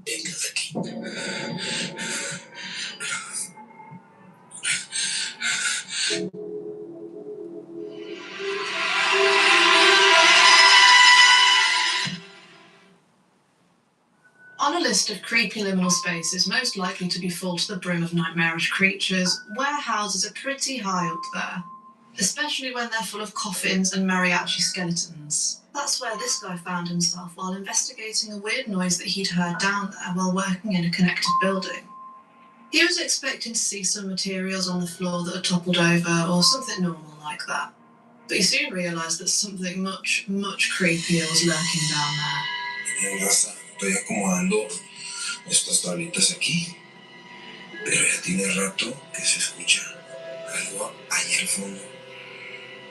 Venga de aquí. On a list of creepy liminal spaces most likely to be full to the brim of nightmarish creatures, warehouses are pretty high up there. Especially when they're full of coffins and mariachi skeletons. That's where this guy found himself while investigating a weird noise that he'd heard down there while working in a connected building. He was expecting to see some materials on the floor that had toppled over or something normal like that. But he soon realised that something much, much creepier was lurking down there. Estoy acomodando estas tablitas aquí, pero ya tiene rato que se escucha algo ahí al fondo.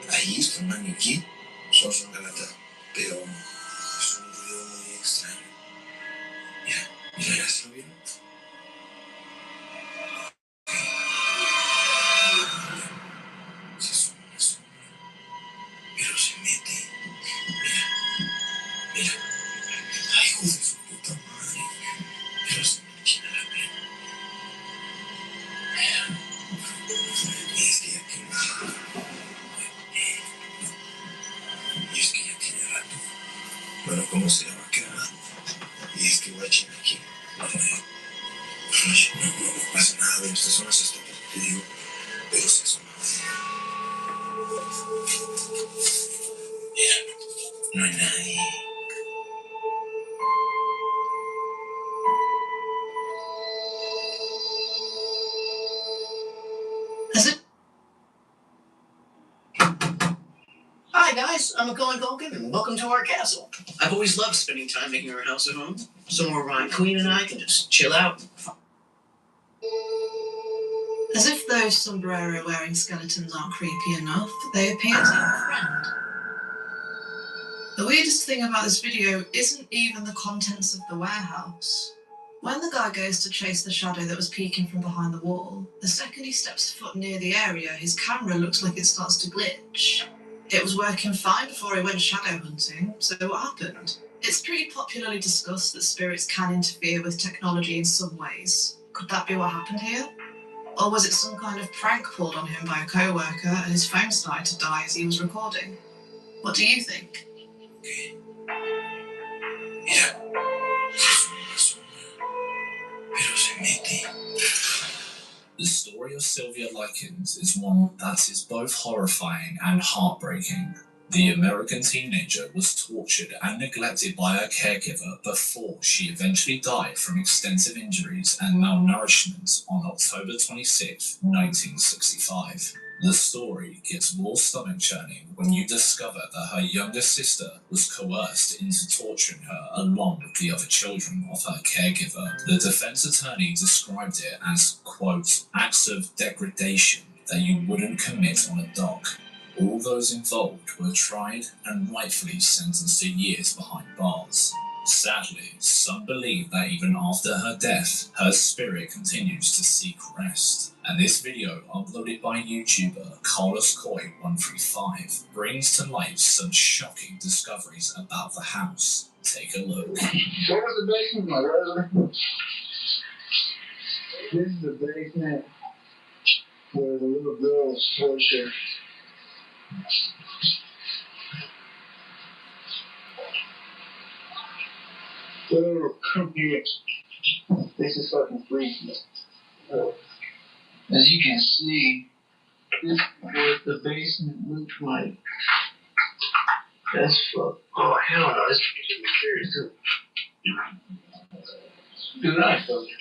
Ahí está un maniquí, son galata, pero es un ruido muy extraño. Mira, ¿ya se lo vieron? Se asoma una sombra, pero se mete. Mira. Ay, hijo de su puta madre. Pero se me enchina la piel. Y es que ya tiene rato. Bueno, ¿cómo se va a quedar? Y es que guachen aquí. No pasa nada, en estas zonas está perdido, pero se asoma. Mira, no hay nadie. Hi guys, I'm Macaulay Culkin and welcome to our castle. I've always loved spending time making our house at home, somewhere where my queen and I can just chill out. As if those sombrero-wearing skeletons aren't creepy enough, they appear to have a friend. The weirdest thing about this video isn't even the contents of the warehouse. When the guy goes to chase the shadow that was peeking from behind the wall, the second he steps foot near the area, his camera looks like it starts to glitch. It was working fine before he went shadow hunting, so what happened? It's pretty popularly discussed that spirits can interfere with technology in some ways. Could that be what happened here? Or was it some kind of prank pulled on him by a co-worker and his phone started to die as he was recording? What do you think? Okay. Mira, se asoma pero se mete. The story of Sylvia Likens is one that is both horrifying and heartbreaking. The American teenager was tortured and neglected by her caregiver before she eventually died from extensive injuries and malnourishment on October 26, 1965. The story gets more stomach-churning when you discover that her younger sister was coerced into torturing her along with the other children of her caregiver. The defense attorney described it as, quote, acts of degradation that you wouldn't commit on a dock. All those involved were tried and rightfully sentenced to years behind bars. Sadly, some believe that even after her death, her spirit continues to seek rest. And this video, uploaded by YouTuber Carlos Coy135, brings to light some shocking discoveries about the house. Take a look. What was the basement, my brother? This is the basement where the little girl was tortured. Oh, come here. This is fucking freaky. As you can see, this is what the basement looks like. That's fucked. Oh, hell no. This is serious, too. Dude, I fucked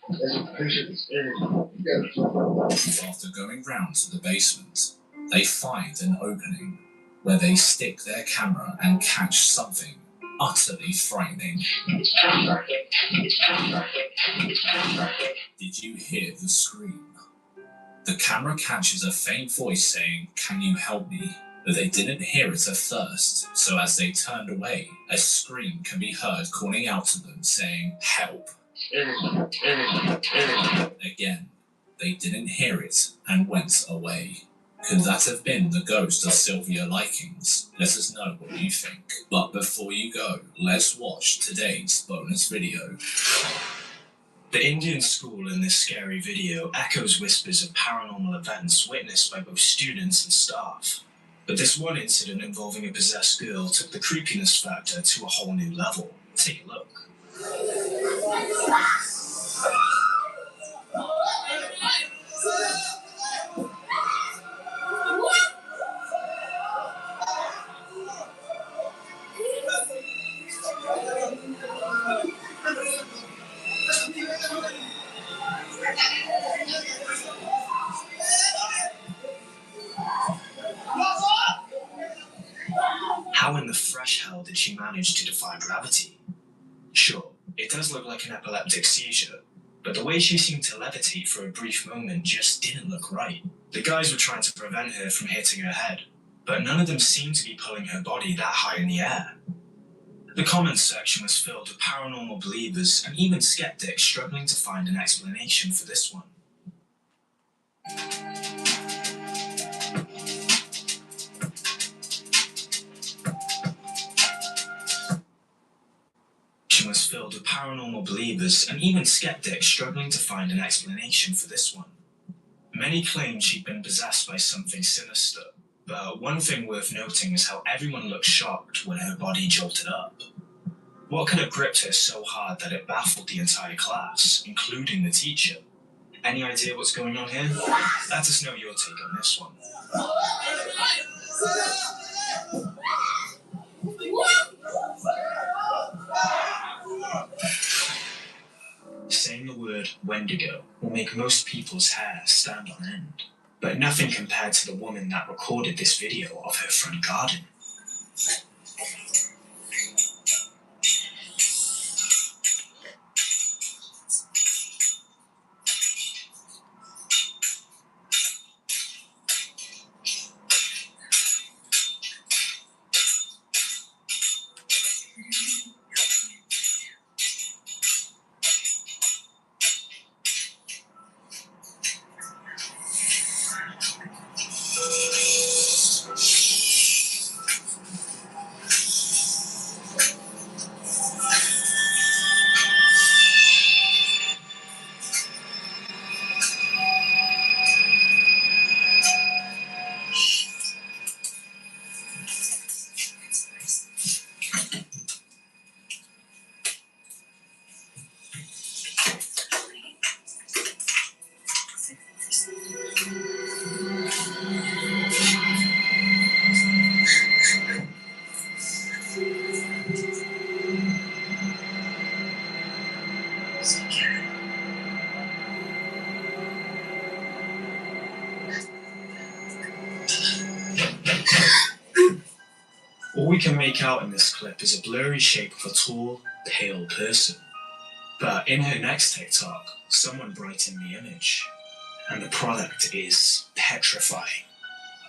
That's a picture of the stairs. After going round to the basement, they find an opening where they stick their camera and catch something utterly frightening. Did you hear the scream? The camera catches a faint voice saying, "Can you help me?" But they didn't hear it at first, so as they turned away, a scream can be heard calling out to them saying, "Help." Again, they didn't hear it and went away. Could that have been the ghost of Sylvia Likings? Let us know what you think. But before you go, let's watch today's bonus video. The Indian school in this scary video echoes whispers of paranormal events witnessed by both students and staff. But this one incident involving a possessed girl took the creepiness factor to a whole new level. Take a look. How in the fresh hell did she manage to defy gravity? Sure, it does look like an epileptic seizure, but the way she seemed to levitate for a brief moment just didn't look right. The guys were trying to prevent her from hitting her head, but none of them seemed to be pulling her body that high in the air. The comments section was filled with paranormal believers and even skeptics struggling to find an explanation for this one. Was filled with paranormal believers and even skeptics struggling to find an explanation for this one. Many claimed she'd been possessed by something sinister, but one thing worth noting is how everyone looked shocked when her body jolted up. What could have gripped her so hard that it baffled the entire class, including the teacher? Any idea what's going on here? Let us know your take on this one. Saying the word Wendigo will make most people's hair stand on end, but nothing compared to the woman that recorded this video of her front garden. All we can make out in this clip is a blurry shape of a tall, pale person. But in her next TikTok, someone brightened the image, and the product is petrifying.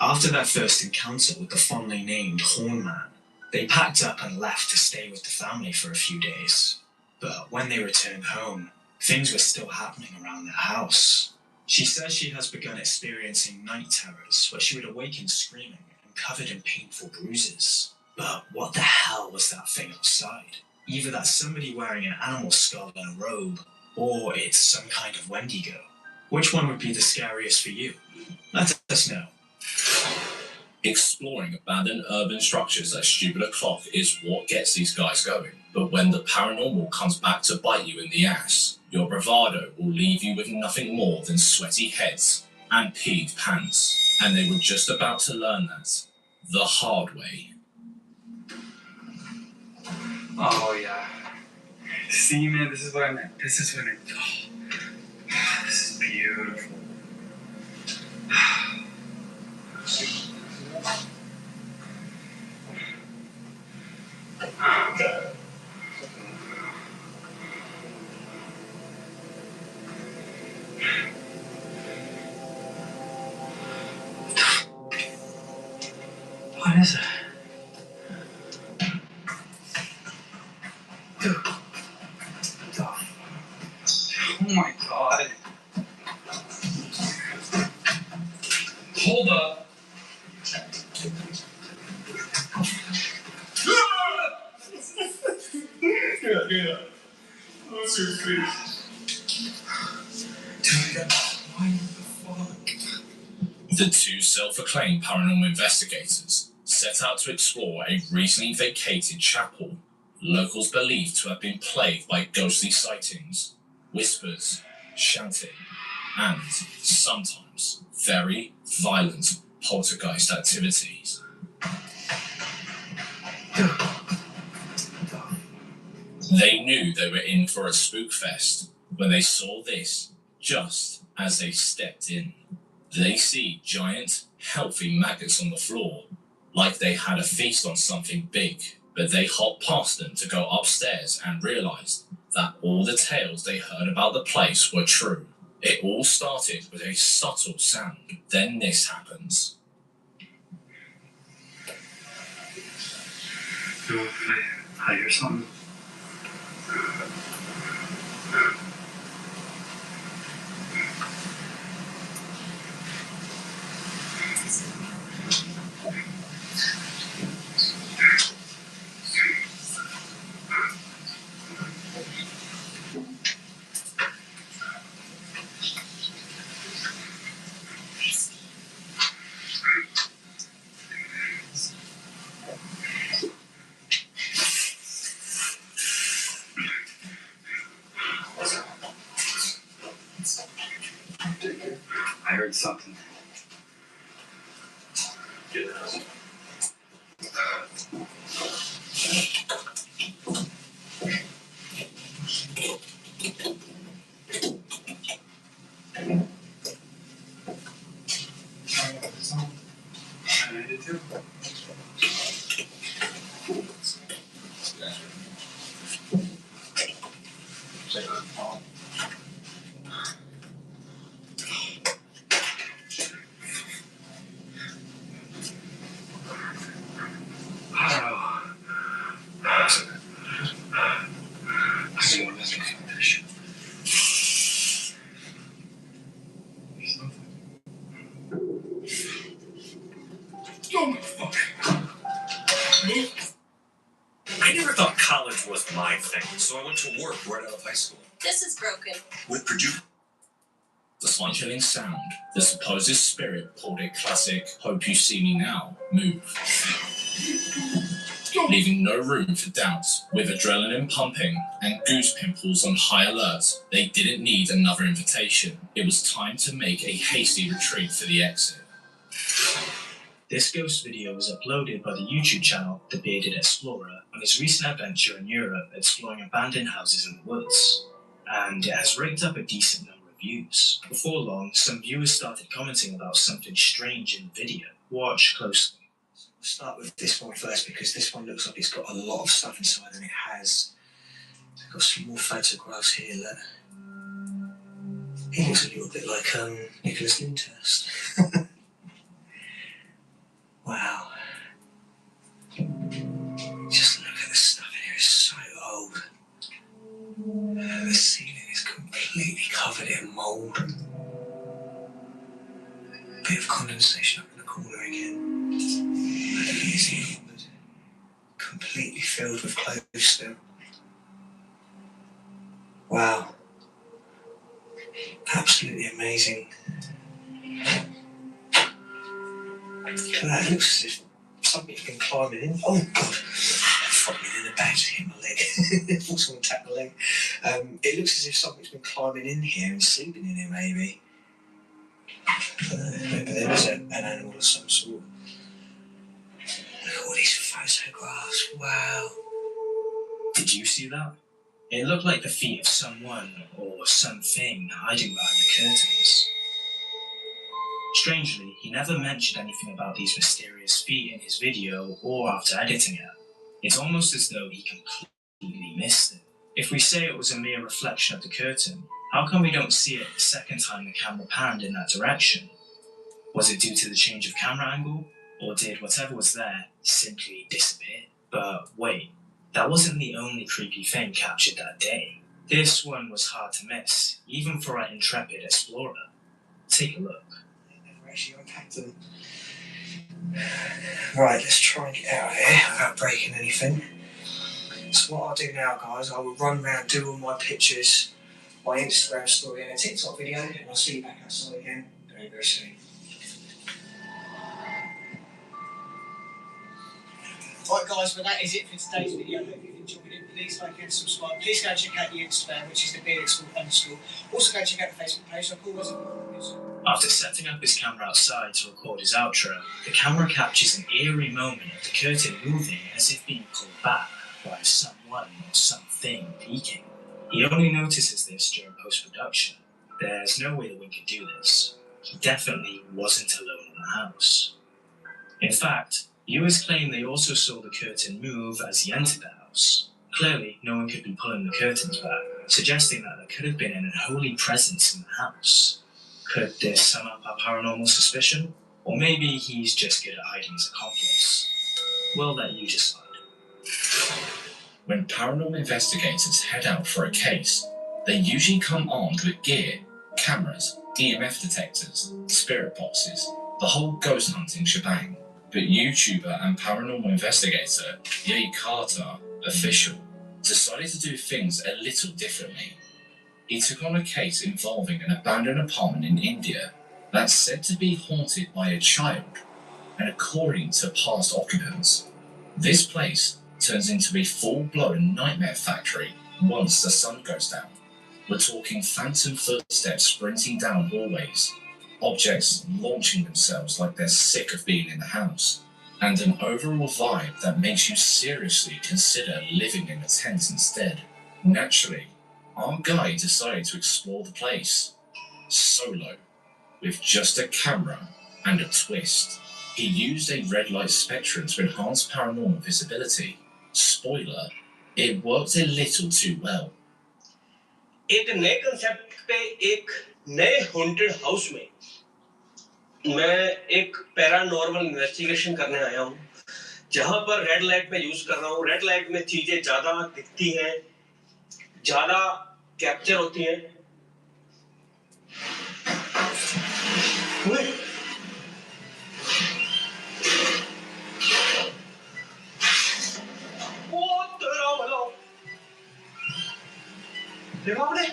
After their first encounter with the fondly named Horn Man, they packed up and left to stay with the family for a few days. But when they returned home, things were still happening around their house. She says she has begun experiencing night terrors where she would awaken screaming and covered in painful bruises. But what the hell was that thing outside? Either that's somebody wearing an animal skull and a robe, or it's some kind of Wendigo. Which one would be the scariest for you? Let us know. Exploring abandoned urban structures at stupid o'clock is what gets these guys going. But when the paranormal comes back to bite you in the ass, your bravado will leave you with nothing more than sweaty heads and peed pants. And they were just about to learn that the hard way. Oh yeah. See, man, this is what I meant. This is what I oh, this is beautiful. What is it? Dude. Oh my god. Hold up. Yeah. Oh, seriously. Dude, why the fuck? The two self-acclaimed paranormal investigators set out to explore a recently vacated chapel locals believe to have been plagued by ghostly sightings, whispers, shouting, and sometimes very violent poltergeist activities. They knew they were in for a spook fest when they saw this just as they stepped in. They see giant, healthy maggots on the floor, like they had a feast on something big, but they hopped past them to go upstairs and realized that all the tales they heard about the place were true. It all started with a subtle sound. Then this happens. I hear something. I heard something. I did too. I never thought college was my thing, so I went to work right out of high school. This is broken. With Purdue. The spine-chilling sound, the supposed spirit pulled a classic "Hope You See Me Now" move, leaving no room for doubt. With adrenaline pumping and goose pimples on high alert, they didn't need another invitation. It was time to make a hasty retreat for the exit. This ghost video was uploaded by the YouTube channel The Bearded Explorer on his recent adventure in Europe exploring abandoned houses in the woods, and it has raked up a decent number of views. Before long, some viewers started commenting about something strange in the video. Watch closely. We'll start with this one first because this one looks like it's got a lot of stuff inside, and it has. I've got some more photographs here that he looks a little bit like Nicholas Lyndhurst. Wow. Just look at the stuff in here, it's so old. The ceiling is completely covered in mould. Bit of condensation up in the corner again. Everything is covered. Completely filled with clothes still. Wow. Absolutely amazing. Look at that, it looks as if something's been climbing in. Oh god, fucking in the bag, just hit my leg. I thought someone tapped my leg. It looks as if something's been climbing in here and sleeping in here, maybe. Maybe there is an animal of some sort. Look at all these photographs, wow. Did you see that? It looked like the feet of someone or something hiding behind the curtains. Strangely, he never mentioned anything about these mysterious feet in his video or after editing it. It's almost as though he completely missed it. If we say it was a mere reflection of the curtain, how come we don't see it the second time the camera panned in that direction? Was it due to the change of camera angle? Or did whatever was there simply disappear? But wait, that wasn't the only creepy thing captured that day. This one was hard to miss, even for our intrepid explorer. Take a look. Never actually unpacked them. Right, let's try and get out of here without breaking anything. So what I'll do now, guys, I will run around, do all my pictures, my Instagram story and a TikTok video, and I'll see you back outside again very, very soon. Right guys, well that is it for today's video. Hope you've enjoyed it. Please like and subscribe. Please go check out the Instagram, which is the Bearded School _. Also go check out the Facebook page. After setting up his camera outside to record his outro, the camera captures an eerie moment of the curtain moving as if being pulled back by someone or something peeking. He only notices this during post-production. There's no way the Wing could do this. He definitely wasn't alone in the house. In fact, viewers claim they also saw the curtain move as he entered the house. Clearly, no one could be pulling the curtains back, suggesting that there could have been an unholy presence in the house. Could this sum up our paranormal suspicion? Or maybe he's just good at hiding his accomplice? We'll let you decide. When paranormal investigators head out for a case, they usually come armed with gear, cameras, EMF detectors, spirit boxes, the whole ghost hunting shebang. But YouTuber and paranormal investigator Ye Carter, official, decided to do things a little differently. He took on a case involving an abandoned apartment in India that's said to be haunted by a child, and according to past occupants, this place turns into a full-blown nightmare factory once the sun goes down. We're talking phantom footsteps sprinting down hallways, objects launching themselves like they're sick of being in the house, and an overall vibe that makes you seriously consider living in a tent instead. Naturally, our guy decided to explore the place, solo, with just a camera and a twist. He used a red light spectrum to enhance paranormal visibility. Spoiler, it worked a little too well. एक नए concept पे एक नए haunted house में मैं एक paranormal investigation करने आया हूँ, जहाँ पर रेड लाइट में यूज कर रहा हूँ. रेड लाइट में चीजें ज्यादा दिखती हैं, ज्यादा कैप्चर होती हैं. देखा आपने?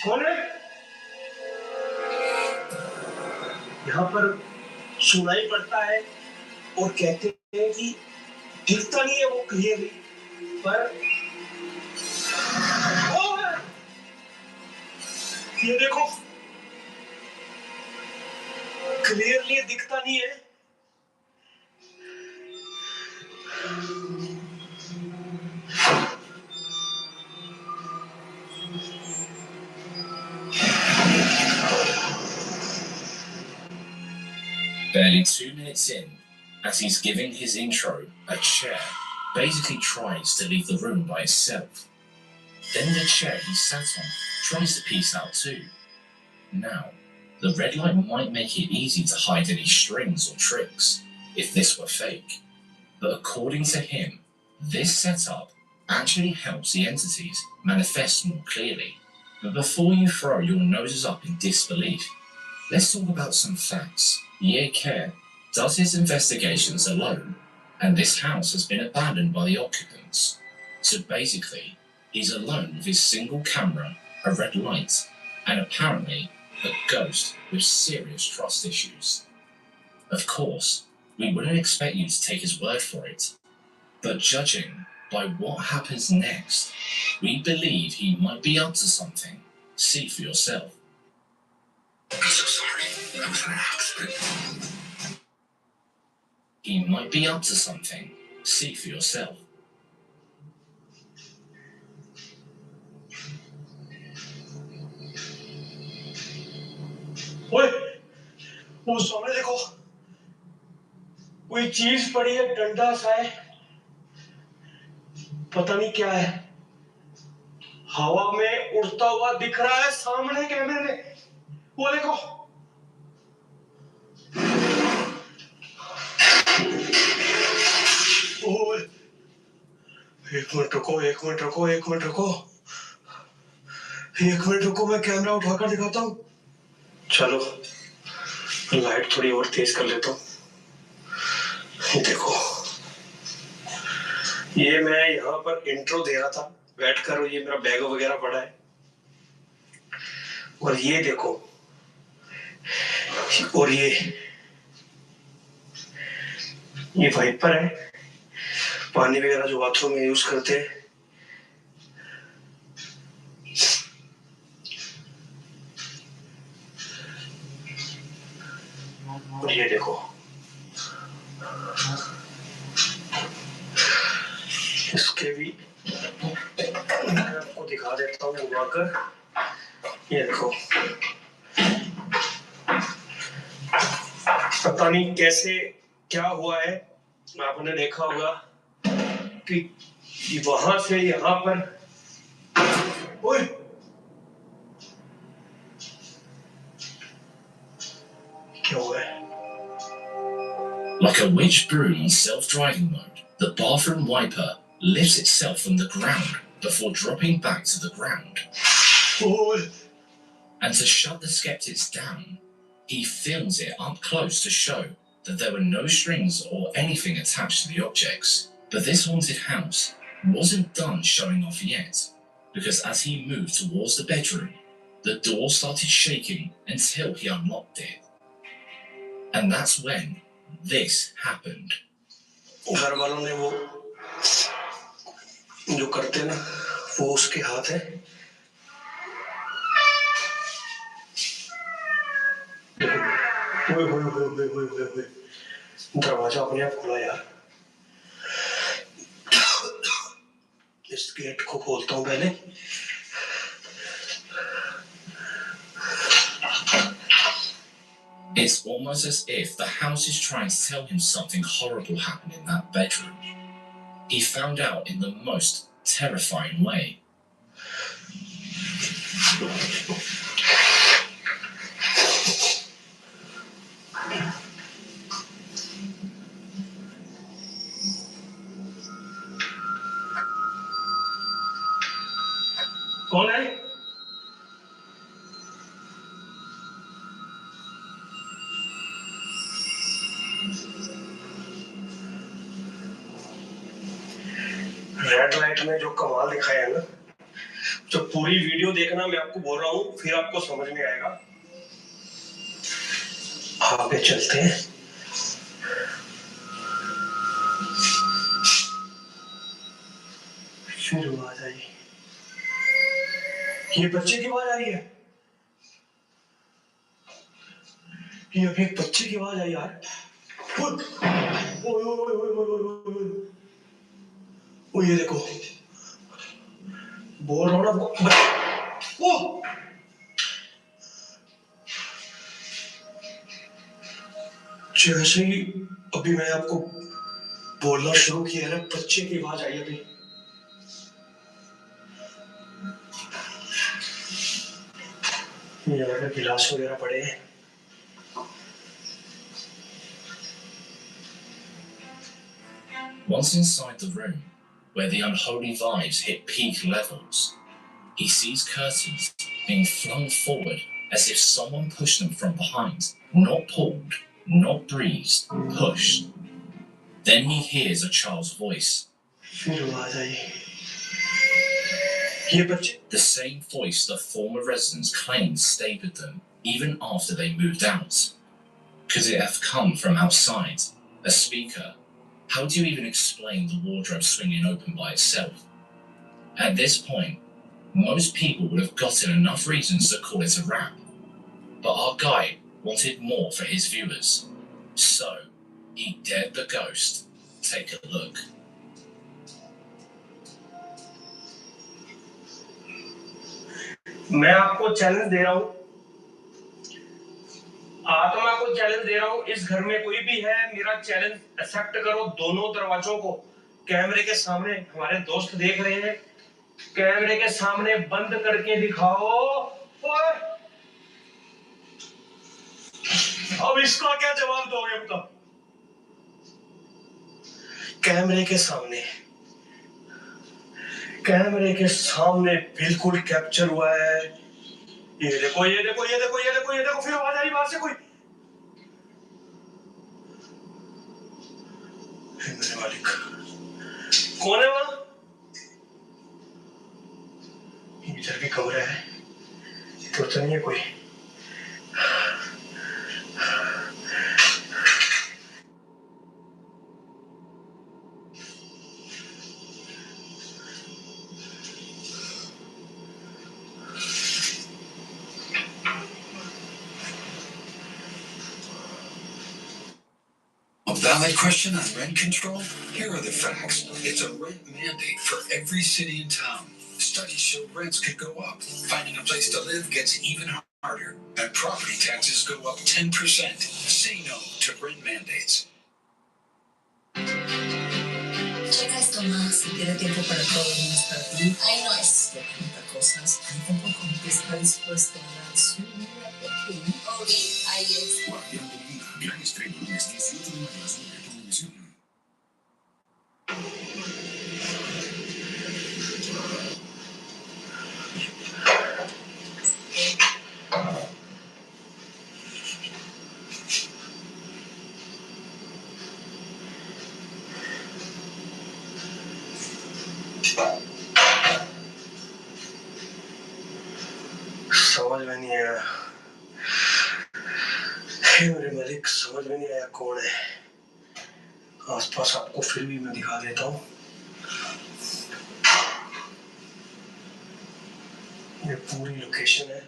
कौन है? यहाँ पर सुनाई पड़ता है और कहते हैं कि दिखता नहीं है वो क्लियरली, पर ये देखो क्लियरली दिखता नहीं है. Barely 2 minutes in, as he's giving his intro, a chair basically tries to leave the room by itself. Then the chair he sat on tries to peace out too. Now, the red light might make it easy to hide any strings or tricks if this were fake, but according to him, this setup actually helps the entities manifest more clearly. But before you throw your noses up in disbelief, let's talk about some facts. Ye Care does his investigations alone, and this house has been abandoned by the occupants. So basically, he's alone with his single camera, a red light, and apparently a ghost with serious trust issues. Of course, we wouldn't expect you to take his word for it, but judging by what happens next, we believe he might be up to something. See for yourself. I'm so sorry. That was an accident. He might be up to something. See for yourself. ओए, वो सामने देखो, कोई चीज पड़ी है, डंडा सा है, पता नहीं क्या है, हवा में उड़ता हुआ दिख रहा है सामने कैमरे में. वो देखो. ओए, एक मिनट रुको, मैं कैमरा उठाकर दिखाता हूँ. चलो, लाइट थोड़ी और तेज कर लेता हूँ. देखो, ये मैं यहाँ पर इंट्रो दे रहा था बैठकर, ये मेरा बैग वगैरह पड़ा है, और ये देखो, और ये वाइपर है, पानी वगैरह जो बाथरूम में यूज करते हैं। और ये देखो, इसके भी मैं आपको दिखा देता हूँ उड़ाकर। ये देखो, पता नहीं कैसे क्या हुआ है, आपने देखा होगा कि वहां से यहाँ पर, ओए, क्या हुआ है? Like a witch broom on self-driving mode, the bathroom wiper lifts itself from the ground before dropping back to the ground. ओए, And to shut the skeptics down, he films it up close to show that there were no strings or anything attached to the objects. But this haunted house wasn't done showing off yet, because as he moved towards the bedroom, the door started shaking until he unlocked it. And that's when this happened. घर वालों ने वो जो करते ना, वो उसके हाथ है। ओए ओए ओए ओए ओए ओए, दरवाजा अपने आप खुला यार। इस गेट को खोलता हूँ पहले। It's almost as if the house is trying to tell him something horrible happened in that bedroom. He found out in the most terrifying way. कौन है? रेड लाइट में जो कमाल दिखाया है ना, जो पूरी वीडियो देखना, मैं आपको बोल रहा हूँ, फिर आपको समझ में आएगा। आगे चलते हैं। फिर आवाज आई, ये बच्चे की आवाज आ रही है। ये अभी एक बच्चे की आवाज आई यार। ओ ये देखो, बोल रहा हूँ ना, ओ जैसे ही अभी मैं आपको बोलना शुरू किया है, बच्चे की आवाज आई अभी। यहाँ पे गिलास वगैरह पड़े हैं। Once inside the room, where the unholy vibes hit peak levels, he sees curtains being flung forward as if someone pushed them from behind. Not pulled, not breezed, pushed. Then he hears a child's voice. The same voice the former residents claimed stayed with them even after they moved out. Could it have come from outside? A speaker? How do you even explain the wardrobe swinging open by itself? At this point, most people would have gotten enough reasons to call it a wrap. But our guide wanted more for his viewers. So, he dared the ghost. Take a look. मैं आपको challenge दे रहा हूँ, आत्मा को challenge दे रहा हूँ, इस घर में कोई भी है, मेरा चैलेंज एक्सेप्ट करो। दोनों दरवाजों को कैमरे के सामने, हमारे दोस्त देख रहे हैं, कैमरे के सामने बंद करके दिखाओ। अब इसका क्या जवाब दोगे बताओ? कैमरे के सामने बिल्कुल कैप्चर हुआ है। ये देखो, ये देखो, ये देखो, ये देखो, ये देखो, फिर आवाज आ रही बाहर से कोई। मेरे मालिक कौन है वहाँ? इधर भी कमरा है तो नहीं है कोई A valid question on rent control? Here are the facts. It's a rent mandate for every city and town. Studies show rents could go up. Finding a place to live gets even harder. And property taxes go up 10%. Say no to rent mandates. Checa esto más si tiene tiempo para todo menos para ti. Ahí no es. Te cuenta cosas. Ahí tampoco está dispuesto a dar su vida por ti. Obi, ahí es. Gran estreno, lunes 18 de mayo, sobre televisión. समझ में नहीं आया मेरे मालिक समझ में नहीं आया कौन है आसपास आपको फिर भी मैं दिखा देता हूँ ये पूरी लोकेशन है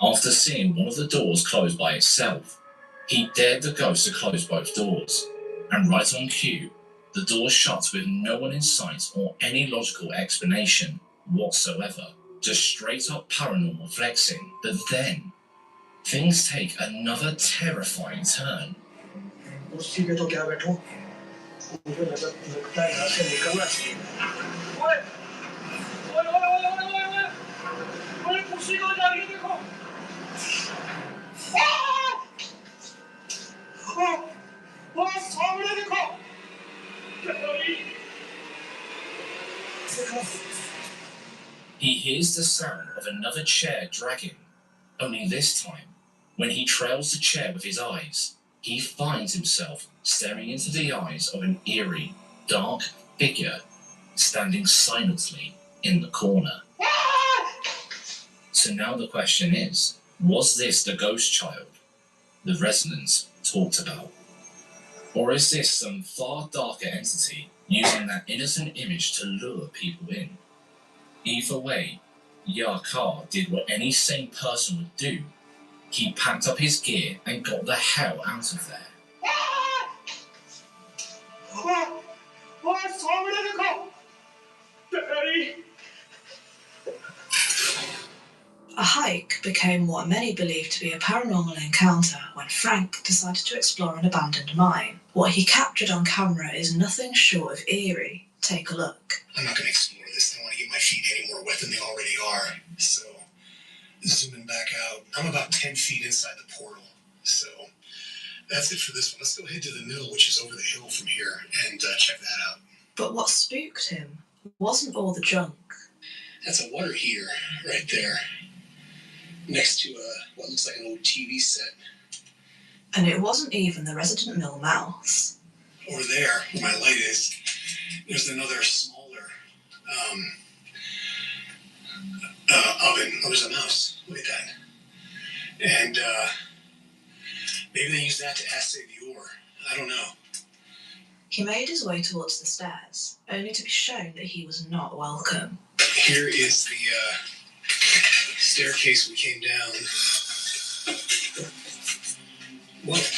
After seeing one of the doors close by itself, he dared the ghost to close both doors, and right on cue, the door shuts with no one in sight or any logical explanation whatsoever. Just straight up paranormal flexing. But then, things take another terrifying turn. उसी पे तो क्या बैठूं मुझे लगता है यहाँ से निकलना चाहिए ओए ओए ओए ओए ओए ओए ओए कुर्सी कहाँ जा रही है देखो ओए सामने देखो He hears the sound of another chair dragging, only this time, when he trails the chair with his eyes, he finds himself staring into the eyes of an eerie, dark figure standing silently in the corner. So now the question is, was this the ghost child the residents talked about? Or is this some far darker entity using that innocent image to lure people in? Either way, Yakar did what any sane person would do. He packed up his gear and got the hell out of there. A hike became what many believed to be a paranormal encounter when Frank decided to explore an abandoned mine. What he captured on camera is nothing short of eerie. Take a look. I'm not going to explore this. I don't want to get my feet any more wet than they already are. So, zooming back out, I'm about 10 feet inside the portal. So, that's it for this one. Let's go head to the mill, which is over the hill from here, and check that out. But what spooked him wasn't all the junk. That's a water heater right there, next to what looks like an old TV set. And it wasn't even the resident mill mouse. Over there, where my light is, there's another smaller oven. Oh, there's a mouse. Look at that. And maybe they use that to assay the ore. I don't know. He made his way towards the stairs, only to be shown that he was not welcome. Here is the staircase we came down. What?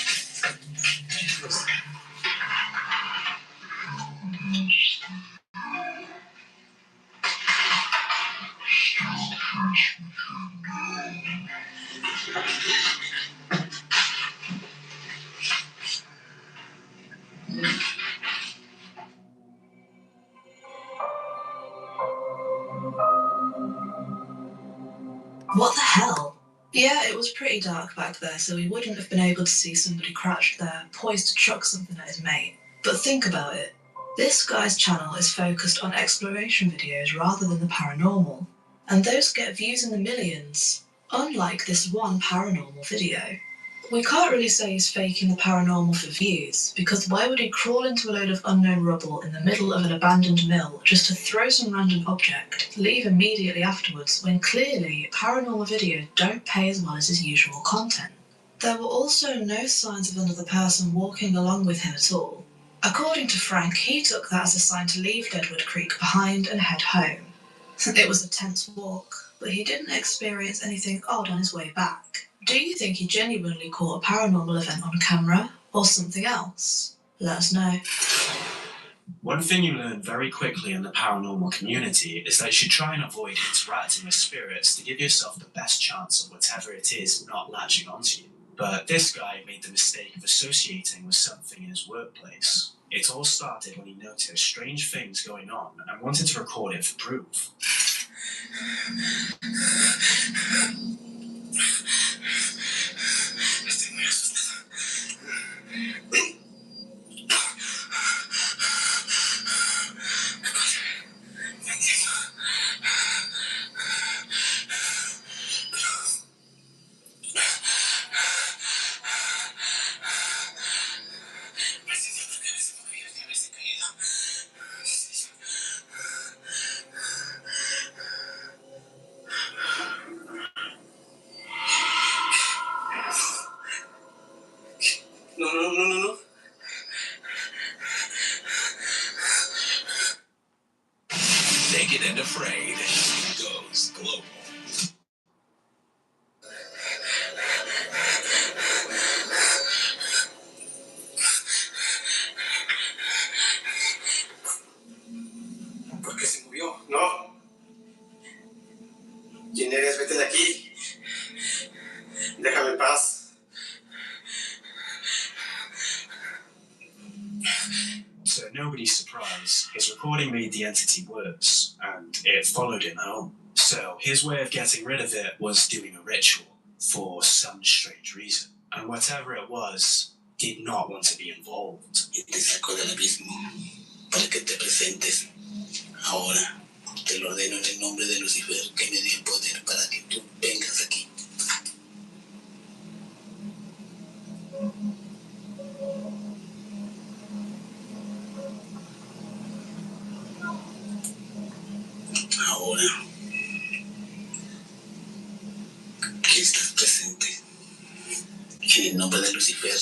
What the hell? Yeah, it was pretty dark back there, so we wouldn't have been able to see somebody crouched there, poised to chuck something at his mate. But think about it. This guy's channel is focused on exploration videos rather than the paranormal, and those get views in the millions, unlike this one paranormal video. We can't really say he's faking the paranormal for views, because why would he crawl into a load of unknown rubble in the middle of an abandoned mill just to throw some random object, leave immediately afterwards, when clearly paranormal videos don't pay as well as his usual content? There were also no signs of another person walking along with him at all. According to Frank, he took that as a sign to leave Deadwood Creek behind and head home. It was a tense walk, but he didn't experience anything odd on his way back. Do you think he genuinely caught a paranormal event on camera, or something else? Let us know. One thing you learn very quickly in the paranormal community is that you should try and avoid interacting with spirits to give yourself the best chance of whatever it is not latching onto you. But this guy made the mistake of associating with something in his workplace. It all started when he noticed strange things going on and wanted to record it for proof. No. Naked and Afraid goes global. ¿Por qué se murió? No. ¿Quién eres? Vete de aquí. Déjame en paz. To nobody's surprise, his recording made the entity worse, and it followed him home. So his way of getting rid of it was doing a ritual, for some strange reason. And whatever it was, did not want to be involved. Y te saco del abismo para que te presentes. Ahora te lo ordeno en el nombre de Lucifer, que me dio el poder para que tú vengas aquí. Ahora que estás presente, en el nombre de Lucifer,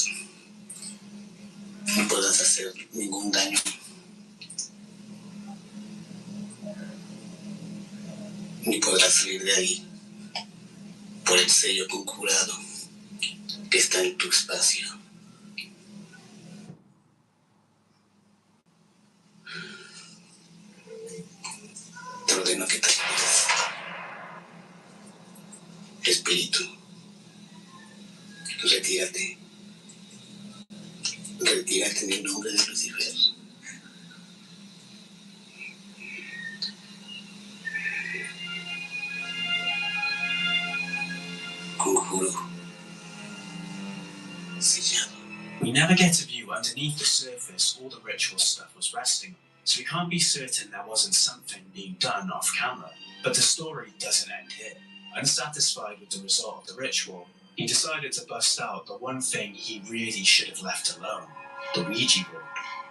no podrás hacer ningún daño. Ni podrás salir de ahí por el sello conjurado que está en tu espacio. Te ordeno que te retires. Espíritu, retírate. Retírate en el nombre de Lucifer. Conjuro. Sellado. We never get a view underneath the surface all the ritual stuff was resting on, so we can't be certain there wasn't something being done off camera. But the story doesn't end here. Unsatisfied with the result of the ritual, he decided to bust out the one thing he really should have left alone, the Ouija board.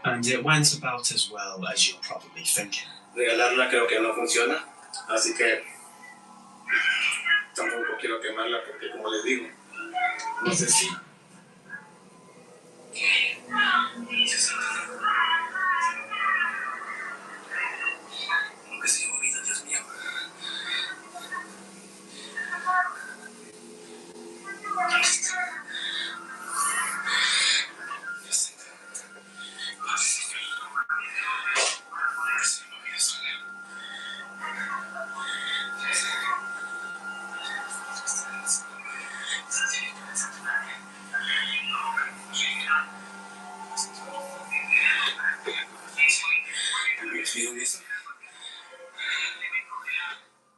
And it went about as well as you're probably thinking. Regalarla creo que no funciona, así que tampoco quiero quemarla porque, como les digo, no sé si... Nunca se ha movido, Dios mío. ¿Dónde está? Dios santo. Padre Señor. Nunca se ha movido sola.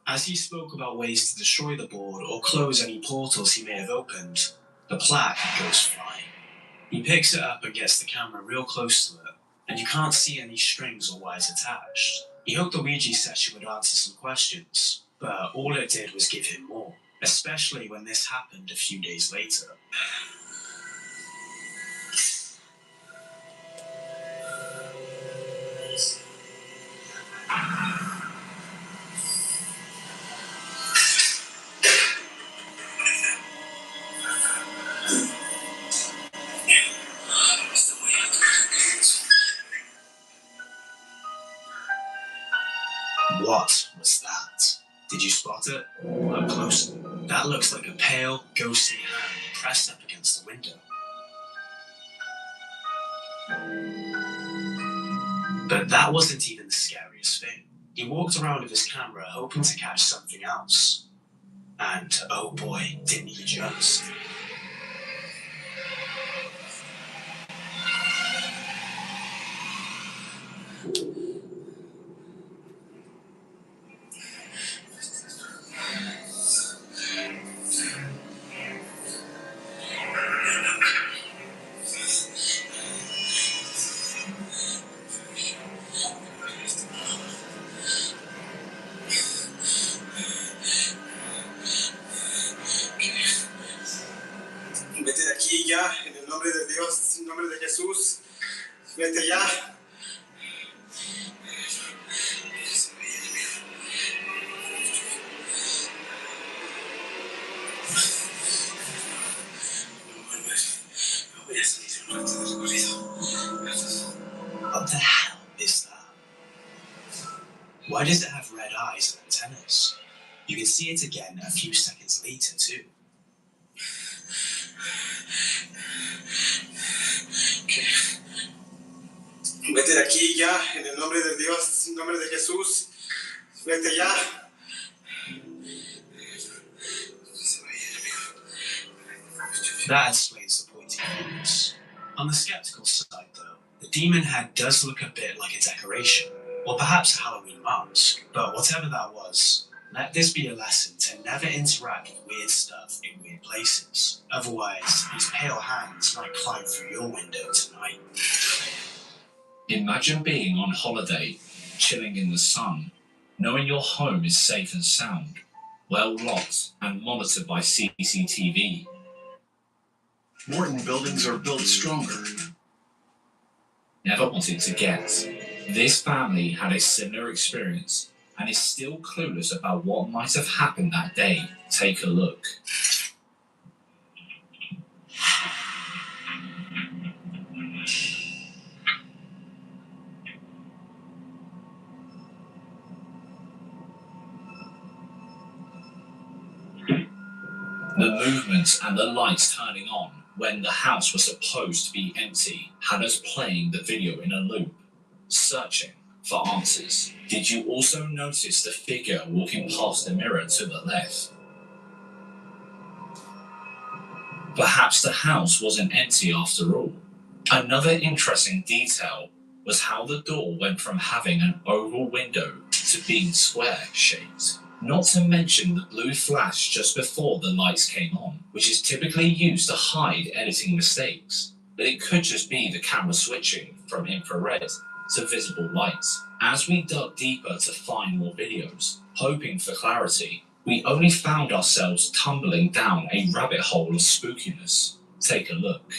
As he spoke about ways to destroy the board or close any portals he may have opened, the plaque goes flying. He picks it up and gets the camera real close to it, and you can't see any strings or wires attached. He hoped the Ouija session would answer some questions, but all it did was give him more, especially when this happened a few days later. What was that? Did you spot it? Up close. That looks like a pale, ghostly hand pressed up against the window. But that wasn't even the scariest thing. He walked around with his camera hoping to catch something else. And oh boy, didn't he just. Vete de aquí ya, en el nombre de Dios, en el nombre de Jesús. Vete ya. What the hell is that? Why does it have red eyes and antennas? You can see it again a few seconds later too. Vete de aquí ya, en el nombre de Dios, en el nombre de Jesús. Vete ya. That explains the pointy fingers. On the skeptical side though, the demon head does look a bit like a decoration, or perhaps a Halloween mask, but whatever that was, let this be a lesson to never interact with weird stuff in weird places. Otherwise, these pale hands might climb through your window tonight. Imagine being on holiday, chilling in the sun, knowing your home is safe and sound, well locked and monitored by CCTV. Morton buildings are built stronger. Never wanted to guess. This family had a similar experience and is still clueless about what might have happened that day. Take a look. The movements and the lights turning on when the house was supposed to be empty had us playing the video in a loop, searching for answers. Did you also notice the figure walking past the mirror to the left? Perhaps the house wasn't empty after all. Another interesting detail was how the door went from having an oval window to being square-shaped. Not to mention the blue flash just before the lights came on, which is typically used to hide editing mistakes. But it could just be the camera switching from infrared to visible light. As we dug deeper to find more videos, hoping for clarity, we only found ourselves tumbling down a rabbit hole of spookiness. Take a look.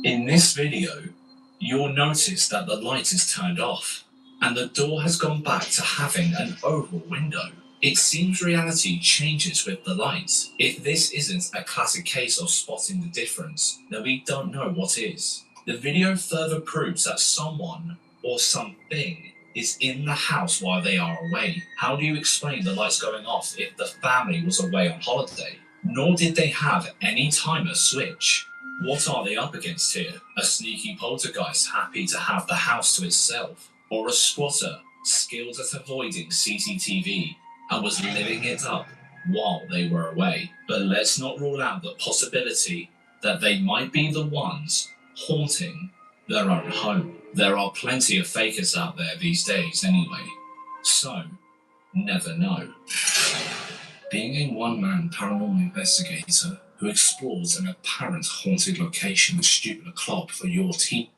In this video, you'll notice that the light is turned off and the door has gone back to having an oval window. It seems reality changes with the light. If this isn't a classic case of spotting the difference, then we don't know what is. The video further proves that someone or something is in the house while they are away. How do you explain the lights going off if the family was away on holiday? Nor did they have any timer switch. What are they up against here? A sneaky poltergeist happy to have the house to itself? Or a squatter skilled at avoiding CCTV and was living it up while they were away? But let's not rule out the possibility that they might be the ones haunting their own home. There are plenty of fakers out there these days anyway, so never know. Being a one-man paranormal investigator who explores an apparent haunted location is stupid o'clock for your team.